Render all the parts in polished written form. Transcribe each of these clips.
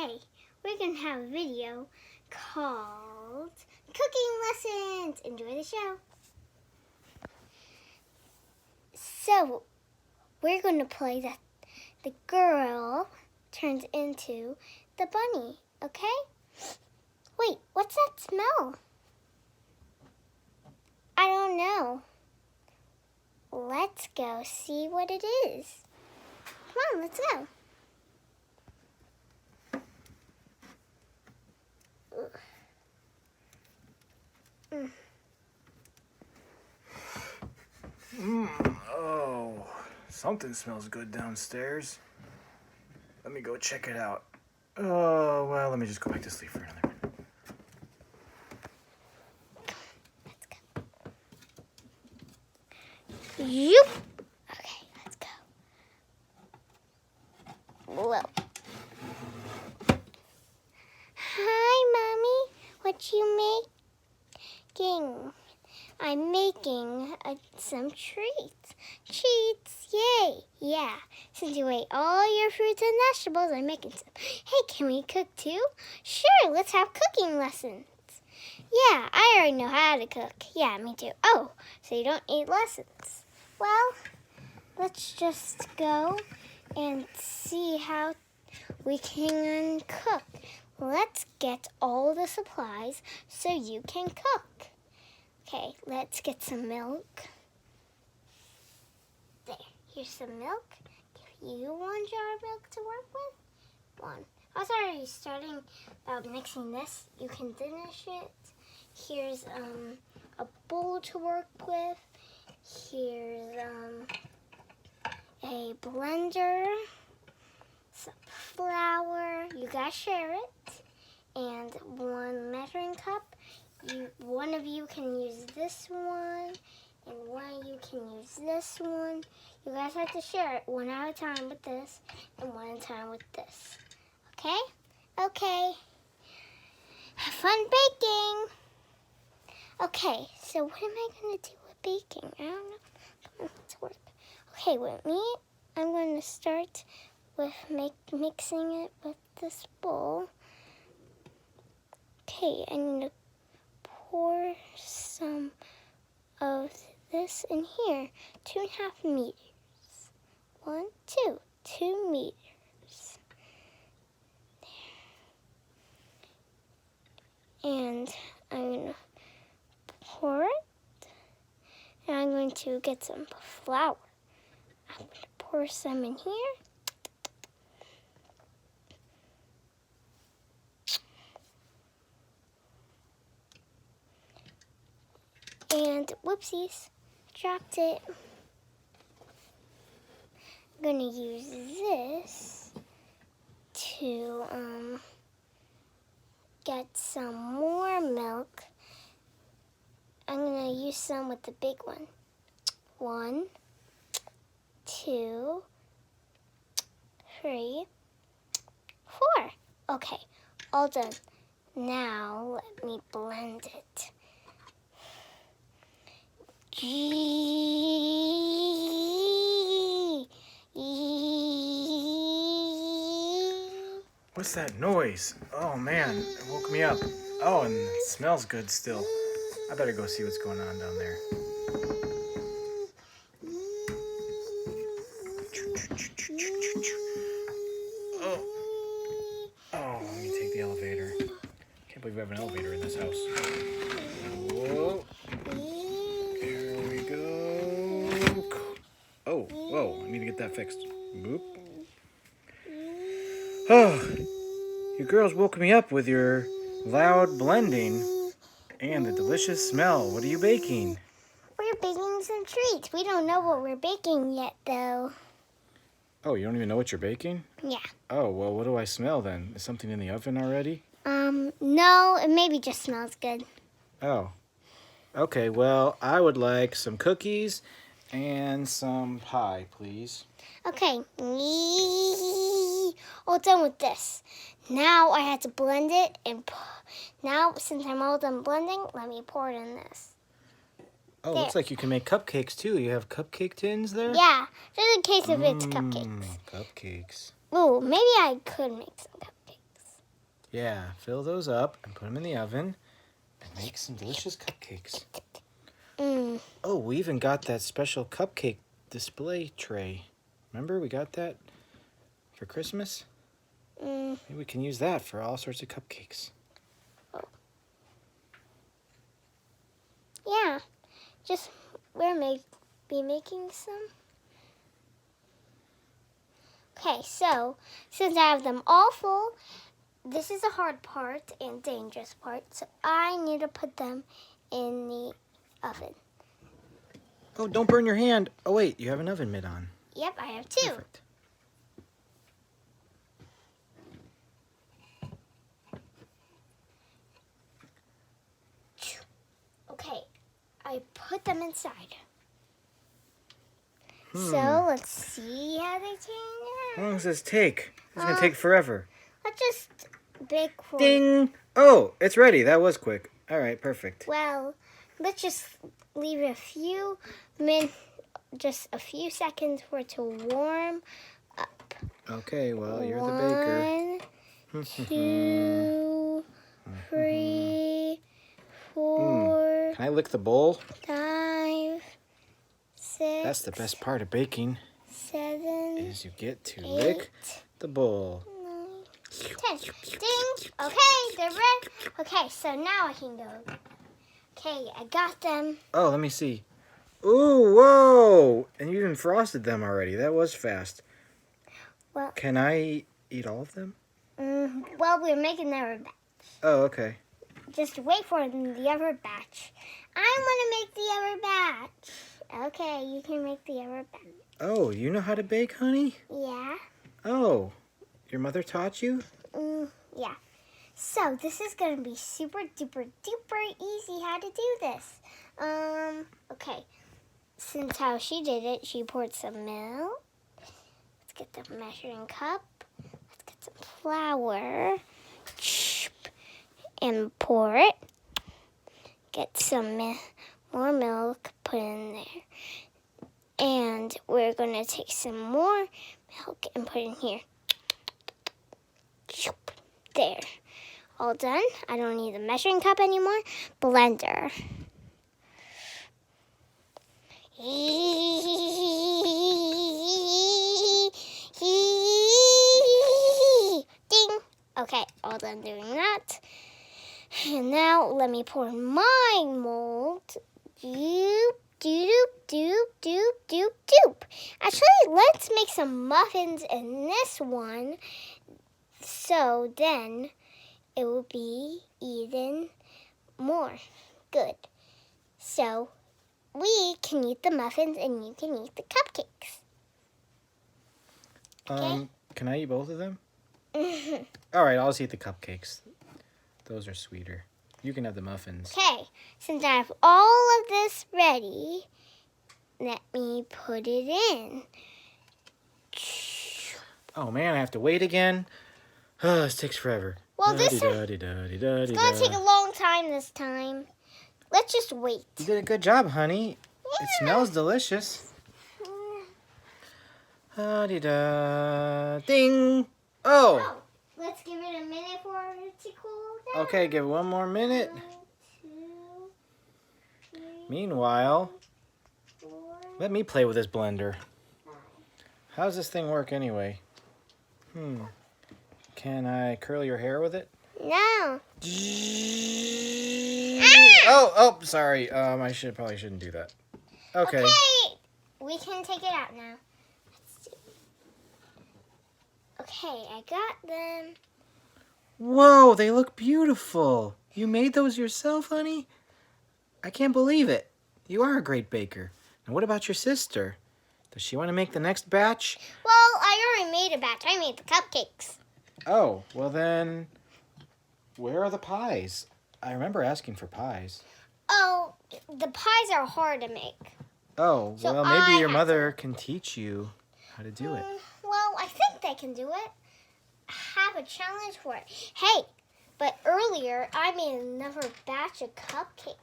Today, we're going to have a video called Cooking Lessons. Enjoy the show. So, we're going to play that the girl turns into the bunny, okay? Wait, what's that smell? I don't know. Let's go see what it is. Come on, let's go. Oh, something smells good downstairs. Let me go check it out. Oh, well, let me just go back to sleep for another minute. Yoop. Okay, let's go. Whoa. Hi, Mommy. What you making? I'm making some treats. Treats, yay! Yeah, since you ate all your fruits and vegetables, I'm making some. Hey, can we cook too? Sure, let's have cooking lessons. Yeah, I already know how to cook. Yeah, me too. Oh, so you don't need lessons. Well, let's just go and see how we can cook. Let's get all the supplies so you can cook. Okay, let's get some milk. There, here's some milk. Give you 1 jar of milk to work with. 1. I was already starting about mixing this. You can finish it. Here's a bowl to work with. Here's a blender, some flour. You guys share it. And 1 measuring cup. One of you can use this one, and one of you can use this one. You guys have to share it 1 at a time with this, and 1 at a time with this. Okay? Okay. Have fun baking. Okay, so what am I going to do with baking? I don't know. Come on, let's work. Okay, with me, I'm going to start with mixing it with this bowl. Okay, I need to pour some of this in here. 2.5 meters. 1, 2, 2 meters. There. And I'm going to pour it. And I'm going to get some flour. I'm going to pour some in here. And whoopsies, dropped it. I'm gonna use this to get some more milk. I'm gonna use some with the big one. 1, 2, 3, 4. Okay, all done. Now let me blend it. What's that noise? Oh, man, it woke me up. Oh, and it smells good still. I better go see what's going on down there. Oh, let me take the elevator. Can't believe we have an elevator in this house. Whoa. Here we go. Oh, whoa, I need to get that fixed. Boop. Oh, you girls woke me up with your loud blending and the delicious smell. What are you baking? We're baking some treats. We don't know what we're baking yet, though. Oh, you don't even know what you're baking? Yeah. Oh, well, what do I smell then? Is something in the oven already? No, it maybe just smells good. Oh. Okay, well, I would like some cookies and some pie, please. Okay. All done with this. Now I have to blend it, and now since I'm all done blending, let me pour it in this. Oh, looks like you can make cupcakes too. You have cupcake tins there? Yeah, just in case if it's cupcakes. Cupcakes. Ooh, maybe I could make some cupcakes. Yeah, fill those up and put them in the oven and make some delicious cupcakes. Oh, we even got that special cupcake display tray. Remember we got that for Christmas? Maybe we can use that for all sorts of cupcakes. Yeah, just be making some. Okay, so since I have them all full, this is the hard part and dangerous part. So I need to put them in the oven. Oh, don't burn your hand. Oh, wait, you have an oven mitt on. Yep, I have 2. Perfect. Okay, I put them inside. So let's see how they turn How out. long does this take? It's going to take forever. Let's just bake for. Ding! Oh, it's ready. That was quick. All right, perfect. Well, let's just leave a few just a few seconds for it to warm up. Okay, well, you're the baker. 1, 2, 3, 4, Can I lick the bowl? 5, 6. That's the best part of baking, 7, is you get to 8, lick the bowl. 9, 10. Ding! Okay, they're ready. Okay, so now I can go. Okay, I got them. Oh, let me see. Ooh, whoa! And you even frosted them already. That was fast. Well- Can I eat all of them? Well, we're making their batch. Oh, okay. Just wait for the other batch. I want to make the other batch. Okay, you can make the other batch. Oh, you know how to bake, honey? Yeah. Oh, your mother taught you? Yeah. So this is gonna be super duper duper easy how to do this. Okay. Since how she did it, she poured some milk. Let's get the measuring cup. Let's get some flour. And pour it. Get some more milk, put in there. And we're gonna take some more milk and put in here. There. All done. I don't need the measuring cup anymore. Blender. Ding. Okay, all done doing that. And now let me pour my mold. Doop, doop, doop, doop, doop, doop. Actually, let's make some muffins in this one. So then it will be even more good. So we can eat the muffins and you can eat the cupcakes. Okay. Can I eat both of them? All right, I'll just eat the cupcakes. Those are sweeter. You can have the muffins. Okay, since I have all of this ready, let me put it in. Oh man, I have to wait again. Oh, this takes forever. Well, it's going to take a long time this time. Let's just wait. You did a good job, honey. It smells delicious. Da-di-da. Ding! Oh! Oh, let's give it a minute for it to cool down. Okay, give it one more minute. 1, 2, 3, Meanwhile, 4, let me play with this blender. 5. How does this thing work anyway? Can I curl your hair with it? No. Oh, sorry. I probably shouldn't do that. Okay. We can take it out now. Let's see. Okay, I got them. Whoa, they look beautiful. You made those yourself, honey? I can't believe it. You are a great baker. Now, what about your sister? Does she want to make the next batch? Well, I already made a batch. I made the cupcakes. Oh, well then, where are the pies? I remember asking for pies. Oh, the pies are hard to make. Oh, So well, I maybe your have mother can teach you how to do it. Well, I think they can do it. Have a challenge for it. Hey, but earlier I made another batch of cupcakes.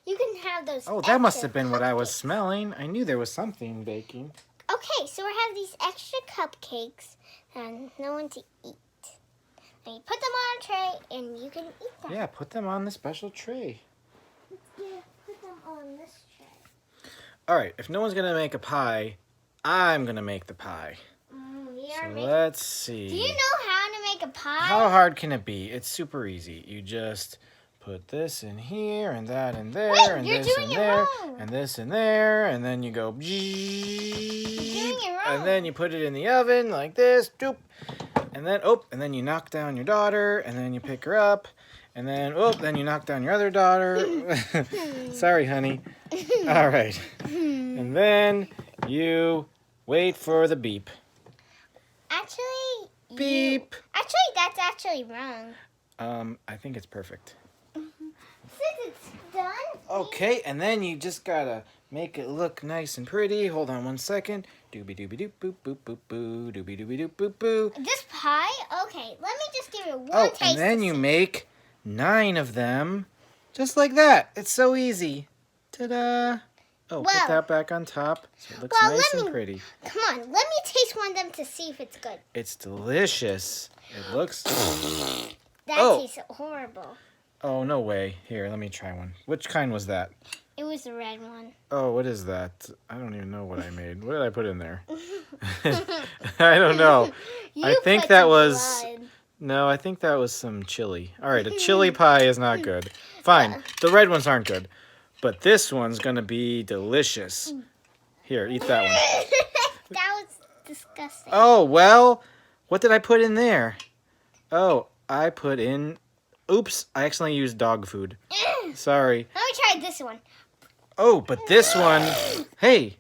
You can have those. Oh, that must extra have been what I was cupcakes. smelling. I knew there was something baking. Okay, so I have these extra cupcakes and no one to eat. And you put them on a tray, and you can eat them. Yeah, put them on the special tray. Yeah, put them on this tray. All right, if no one's going to make a pie, I'm going to make the pie. So let's see. Do you know how to make a pie? How hard can it be? It's super easy. You just put this in here and that in there. Wait, and you're this doing in it there wrong. and this in there, and then you go You're doing it wrong. and then you put it in the oven like this, doop. And then you knock down your daughter, and then you pick her up, and then then you knock down your other daughter. Sorry, honey. All right. And then you wait for the beep. Actually, Beep. Actually, that's actually wrong. I think it's perfect. Since it's done. Okay, and then you just gotta make it look nice and pretty. Hold on 1 second. Doobie doobie doop boop boop boop boo. Doobie doobie doop boop boo. This pie? Okay, let me just give it one Oh, taste. and then to you see. make 9 of them, just like that. It's so easy. Ta-da! Oh, put Well- that back on top so it looks well, nice let and me- pretty. Come on, let me taste one of them to see if it's good. It's delicious. It looks. That Oh. tastes horrible. Oh, no way. Here, let me try one. Which kind was that? It was the red one. Oh, what is that? I don't even know what I made. What did I put in there? I don't know. You I think put that some was- blood. No, I think that was some chili. All right, a chili pie is not good. Fine, the red ones aren't good. But this one's going to be delicious. Here, eat that one. That was disgusting. Oh, well, what did I put in there? Oh, I put in... Oops, I accidentally used dog food. Sorry. Let me try this one. Oh, but this one... Hey,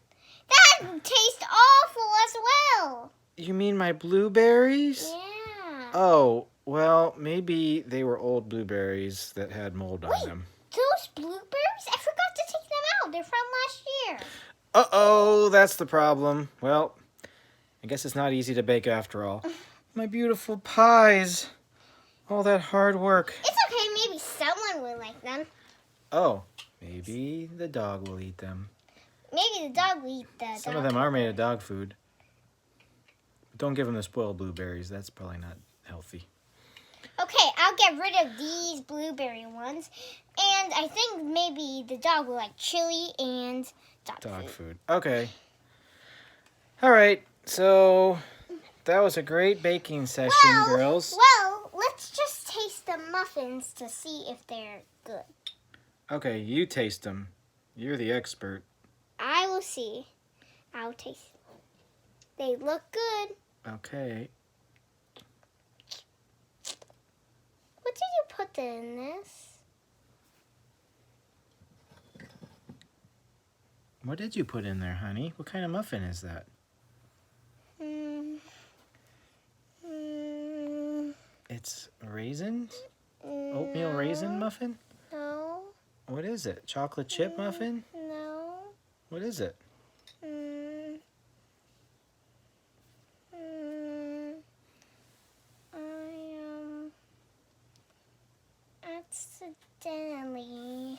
That tastes awful as well. you mean my blueberries? Yeah. Oh, well, maybe they were old blueberries that had mold on Wait. them. Those blueberries? I forgot to take them out. They're from last year. Uh-oh, that's the problem. Well, I guess it's not easy to bake after all. My beautiful pies. All that hard work. It's okay. Maybe someone will like them. Oh, maybe the dog will eat them. Maybe the dog will eat the Some dog. of them are made of dog food. But don't give them the spoiled blueberries. That's probably not healthy. Okay, I'll get rid of these blueberry ones. And I think maybe the dog will like chili and dog Dog food. food. Okay. All right. So that was a great baking session, girls. Well, let's just taste the muffins to see if they're good. Okay, you taste them. You're the expert. I will see. I'll taste. They look good. Okay. What did you put in this? What did you put in there, honey? What kind of muffin is that? It's raisins? Oatmeal raisin muffin? No. What is it? Chocolate chip muffin? No. What is it? I accidentally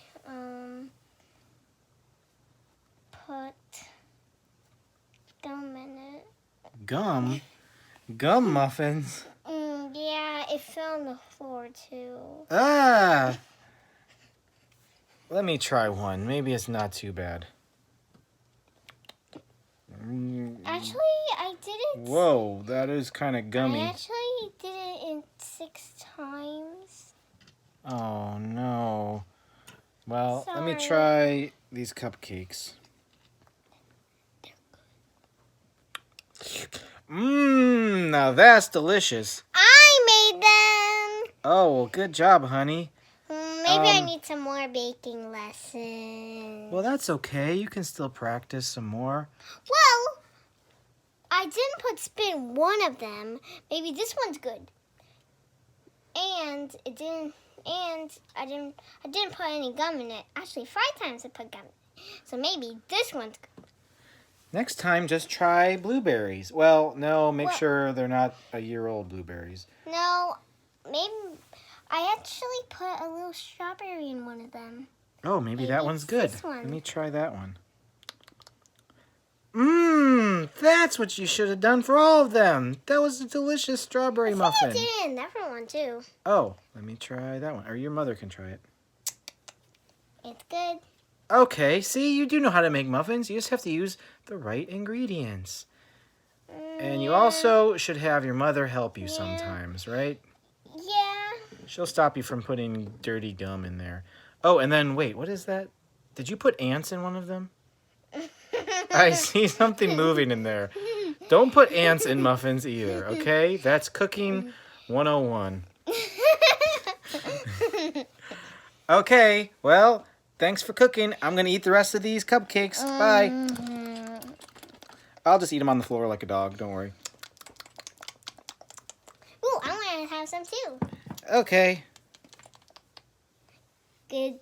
put gum in it. Gum? Gum muffins? Yeah, it fell on the floor too. Ah! Let me try one. Maybe it's not too bad. Actually, I did it. Whoa, that is kind of I gummy. actually did it in 6 times. Oh, no. Well, let me Sorry. try these cupcakes. Now that's delicious. I made them. Oh, well, good job, honey. Maybe I Um, need some more baking lessons. Well, that's okay. You can still practice some more. Well, I didn't put spin in one of them. Maybe this one's good. And it didn't. And I didn't put any gum in it. Actually, 5 times I put gum in it. So maybe this one's good. Next time, just try blueberries. Well, no, make Well- sure they're not a year-old blueberries. No, maybe I actually put a little strawberry in one of them. Oh, maybe Maybe that one's it's good. this one. Let me try that one. That's what you should have done for all of them. That was a delicious strawberry I muffin. did it in a different one too. Oh, let me try that one. Or your mother can try it. It's good. Okay, see, you do know how to make muffins. You just have to use the right ingredients. And you also should have your mother help you sometimes, right? Yeah. She'll stop you from putting dirty gum in there. Oh, and then, wait, what is that? Did you put ants in one of them? I see something moving in there. Don't put ants in muffins either, okay? That's cooking 101. Okay, well, thanks for cooking. I'm going to eat the rest of these cupcakes. Bye. I'll just eat them on the floor like a dog. Don't worry. Ooh, I want to have some too. Okay. Good.